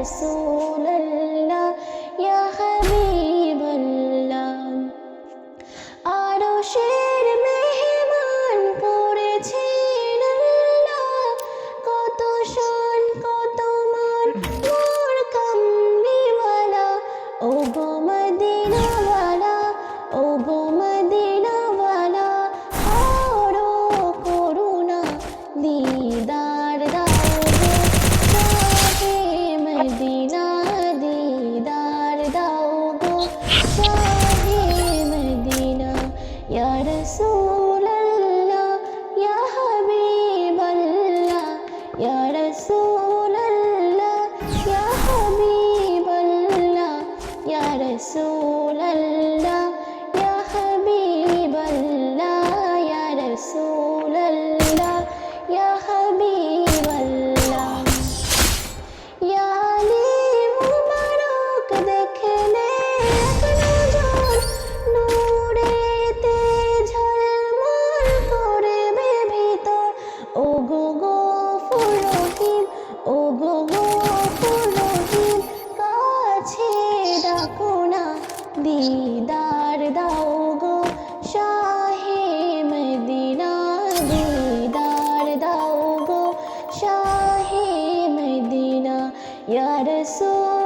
রাসূলুল্লাহ ইয়া হাবিবাল্লাহ। আরশের মেহমান করেছেন আল্লাহ, কত শান কত মান মোর কামলিওয়ালা। ও গো মদিনাওয়ালা, ও গো মদিনাওয়ালা, করো করুণা দিদার দাও গো শাহে মদিনা, দিদার দাও গো শাহে মদিনা। ইয়া রাসূলুল্লাহ ইয়া হাবিবাল্লাহ, ইয়া রাসূলুল্লাহ ইয়া হাবিবাল্লাহ, ইয়া রাসূলুল্লাহ ইয়া হাবিবাল্লাহ, ইয়া রাসূলুল্লাহ ইয়া হাবিবাল্লাহ। ইয়া আলী মুবারক দেখলে এক নজর, নূরেতে ঝলমল করবে ভিতর। ও গো গফুর রহিম, ও গো গফুর রহিম, কাছে ডাকো না দিদার দাও গো শাহে মদিনা, দিদার দাও গো শাহে মদিনা। ইয়া রাসূল